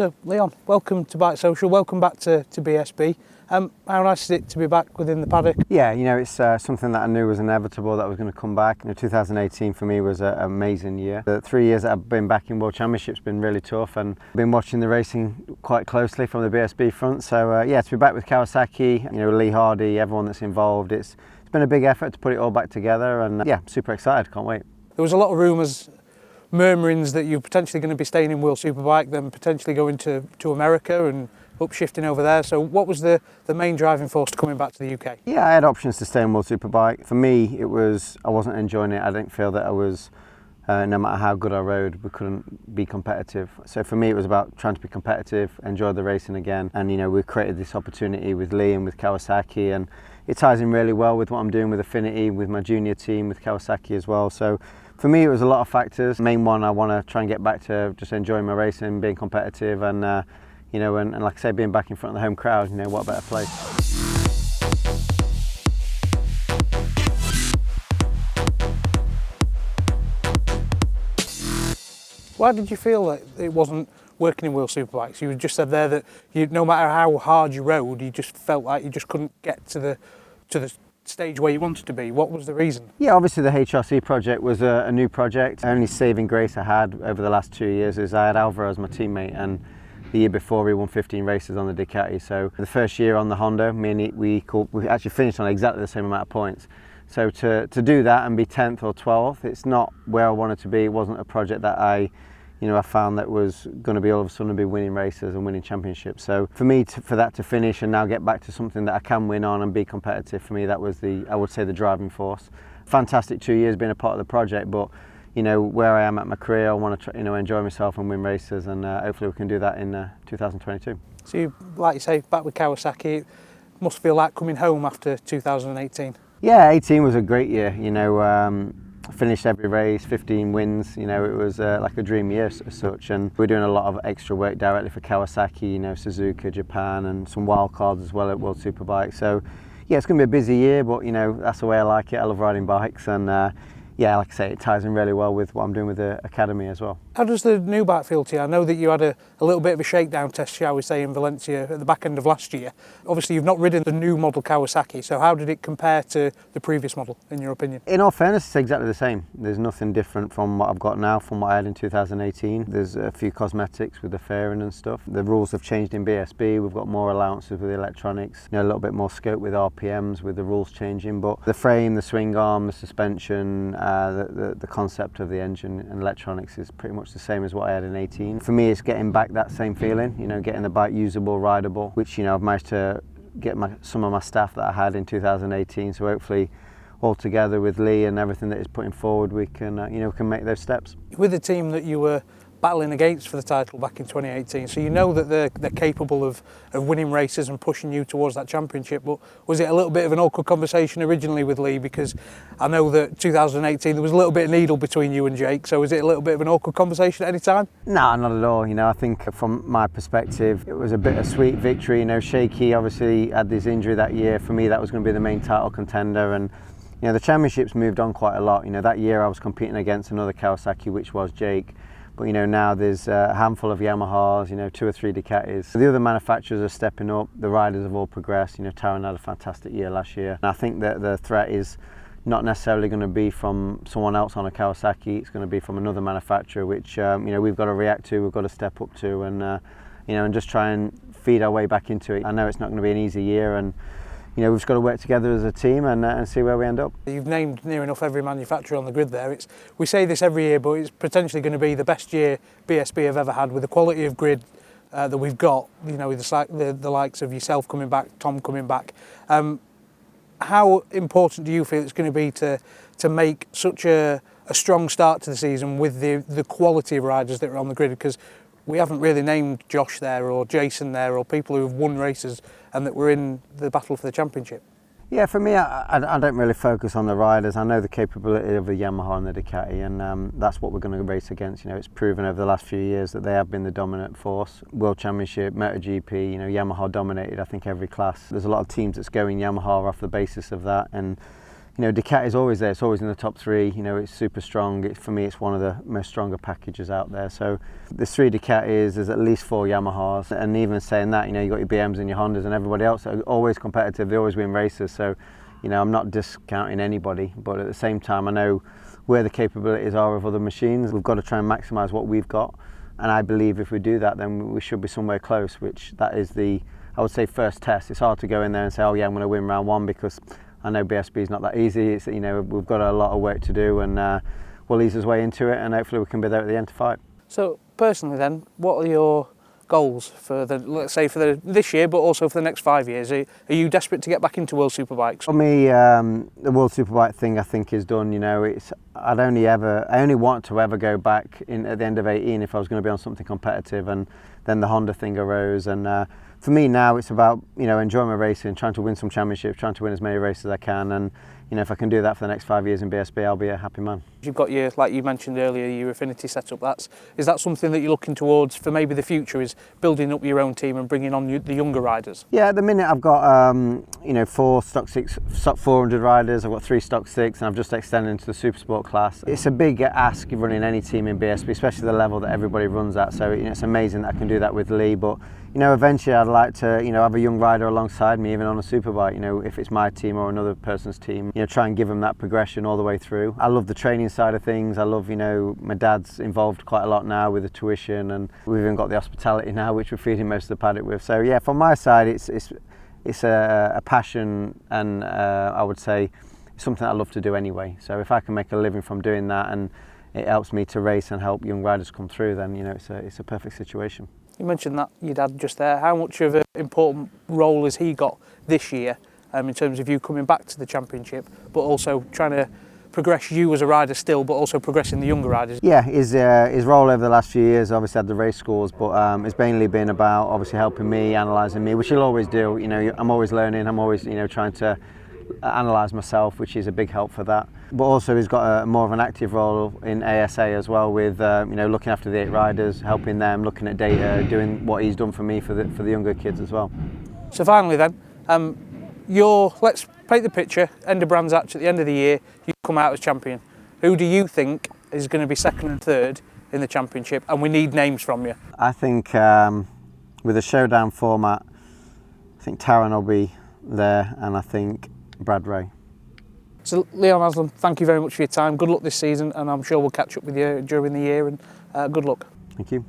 So, Leon, welcome to BikeSocial, welcome back to BSB. How nice is it to be back within the paddock? Yeah, it's something that I knew was inevitable, that was going to come back. 2018 for me was an amazing year. The 3 years that I've been back in World Championships have been really tough, and I've been watching the racing quite closely from the BSB front. So yeah, to be back with Kawasaki, Lee Hardy, everyone that's involved, it's been a big effort to put it all back together, and yeah, super excited, can't wait. There was a lot of rumours, murmurings that you're potentially going to be staying in World Superbike, then potentially going to America and upshifting over there. So what was the main driving force to coming back to the UK? Yeah, I had options to stay in World Superbike. For me, I wasn't enjoying it. I didn't feel that I was, no matter how good I rode, we couldn't be competitive. So for me, it was about trying to be competitive, enjoy the racing again. And we created this opportunity with Lee and with Kawasaki, and it ties in really well with what I'm doing with Affinity, with my junior team, with Kawasaki as well. So for me, it was a lot of factors. The main one, I want to try and get back to just enjoying my racing, being competitive, and and like I say, being back in front of the home crowd, what a better place. Why did you feel that it wasn't working in World Superbikes? You just said there that no matter how hard you rode, you just felt like you just couldn't get to the stage where you wanted to be. What was the reason? Yeah, obviously the HRC project was a new project. The only saving grace I had over the last 2 years is I had Alvaro as my teammate, and the year before we won 15 races on the Ducati. So the first year on the Honda, me and we actually finished on exactly the same amount of points. So to do that and be 10th or 12th, it's not where I wanted to be. It wasn't a project that I found that was going to be all of a sudden be winning races and winning championships. So for me, for that to finish and now get back to something that I can win on and be competitive, for me that was I would say the driving force. Fantastic 2 years being a part of the project, but where I am at my career, I want to enjoy myself and win races, and hopefully we can do that in 2022. So you, like you say, back with Kawasaki, it must feel like coming home after 2018. Yeah, 18 was a great year. Finished every race, 15 wins. It was like a dream year as such, and we're doing a lot of extra work directly for Kawasaki, Suzuka, Japan, and some wild cards as well at World Superbike. So yeah, it's going to be a busy year, but that's the way I like it. I love riding bikes, and yeah, like I say, it ties in really well with what I'm doing with the Academy as well. How does the new bike feel to you? I know that you had a little bit of a shakedown test, shall we say, in Valencia at the back end of last year. Obviously, you've not ridden the new model Kawasaki, so how did it compare to the previous model, in your opinion? In all fairness, it's exactly the same. There's nothing different from what I've got now, from what I had in 2018. There's a few cosmetics with the fairing and stuff. The rules have changed in BSB. We've got more allowances with the electronics, a little bit more scope with RPMs, with the rules changing. But the frame, the swing arm, the suspension, the concept of the engine and electronics is pretty much the same as what I had in 18. For me, it's getting back that same feeling, getting the bike usable, rideable, which I've managed to get some of my staff that I had in 2018. So hopefully, all together with Lee and everything that he's putting forward, we can can make those steps. With the team that you were battling against for the title back in 2018, so that they're capable of winning races and pushing you towards that championship, but was it a little bit of an awkward conversation originally with Lee? Because I know that 2018 there was a little bit of needle between you and Jake, so was it a little bit of an awkward conversation at any time? No, not at all. I think from my perspective it was a bittersweet victory. Shaky obviously had this injury that year. For me, that was going to be the main title contender, and the championships moved on quite a lot. That year I was competing against another Kawasaki, which was Jake. But now there's a handful of Yamahas, 2 or 3 Ducatis. The other manufacturers are stepping up. The riders have all progressed. Taron had a fantastic year last year. And I think that the threat is not necessarily going to be from someone else on a Kawasaki. It's going to be from another manufacturer, which we've got to react to. We've got to step up to, and just try and feed our way back into it. I know it's not going to be an easy year, and we've just got to work together as a team and see where we end up. You've named near enough every manufacturer on the grid there. We say this every year, but it's potentially going to be the best year BSB have ever had with the quality of grid that we've got, with the likes of yourself coming back, Tom coming back. How important do you feel it's going to be to make such a strong start to the season with the quality of riders that are on the grid? Because we haven't really named Josh there or Jason there or people who have won races and that were in the battle for the championship. Yeah, for me, I don't really focus on the riders. I know the capability of the Yamaha and the Ducati, and that's what we're going to race against. It's proven over the last few years that they have been the dominant force. World Championship, MotoGP, Yamaha dominated, I think, every class. There's a lot of teams that's going Yamaha off the basis of that, and you know, Ducati is always there. It's always in the top three. You know, it's super strong. For me, it's one of the most stronger packages out there. So there's 3 Ducatis, there's at least 4 Yamahas, and even saying that, you know, you got your BMs and your Hondas and everybody else are always competitive. They always win races. So, you know, I'm not discounting anybody, but at the same time, I know where the capabilities are of other machines. We've got to try and maximise what we've got, and I believe if we do that, then we should be somewhere close. Which that is the, I would say, first test. It's hard to go in there and say, oh yeah, I'm going to win round 1, because I know BSB is not that easy. It's, you know, we've got a lot of work to do, and we'll ease our way into it, and hopefully we can be there at the end to fight. So personally then, what are your goals for the, let's say, for this year, but also for the next 5 years? Are you desperate to get back into World Superbikes? For me, the World Superbike thing, I think, is done. You know, I only want to ever go back in at the end of 18 if I was going to be on something competitive, and then the Honda thing arose, and for me now it's about, you know, enjoying my racing, trying to win some championships, trying to win as many races as I can, and you know, if I can do that for the next 5 years in BSB, I'll be a happy man. You've got your, like you mentioned earlier, your Affinity setup. Is that something that you're looking towards for maybe the future, is building up your own team and bringing on the younger riders? Yeah, at the minute I've got you know, 4 stock 400 riders. I've got 3 stock 6, and I've just extended into the Super Sport class. It's a big ask running any team in BSB, especially the level that everybody runs at. So, you know, it's amazing that I can do that with Lee. But you know, eventually I'd like to, you know, have a young rider alongside me, even on a superbike. You know, if it's my team or another person's team, you know, try and give them that progression all the way through. I love the training side of things. I love, you know, my dad's involved quite a lot now with the tuition, and we've even got the hospitality now, which we're feeding most of the paddock with. So yeah, from my side, it's a passion, and I would say it's something I love to do anyway. So if I can make a living from doing that, and it helps me to race and help young riders come through, then you know, it's a perfect situation. You mentioned that your dad just there. How much of an important role has he got this year in terms of you coming back to the championship, but also trying to progress you as a rider still, but also progressing the younger riders? Yeah, his role over the last few years, obviously had the race scores, but it's mainly been about obviously helping me, analysing me, which he'll always do. You know, I'm always learning. I'm always, you know, trying to analyse myself, which is a big help for that. But also he's got more of an active role in ASA as well, with you know, looking after the 8 riders, helping them, looking at data, doing what he's done for me for the younger kids as well. So finally then, let's paint the picture, end of Brands Hatch at the end of the year, you come out as champion. Who do you think is going to be 2nd and 3rd in the championship? And we need names from you. I think with a showdown format, I think Taran will be there, and I think Brad Ray. So Leon Haslam, thank you very much for your time. Good luck this season, and I'm sure we'll catch up with you during the year, and good luck. Thank you.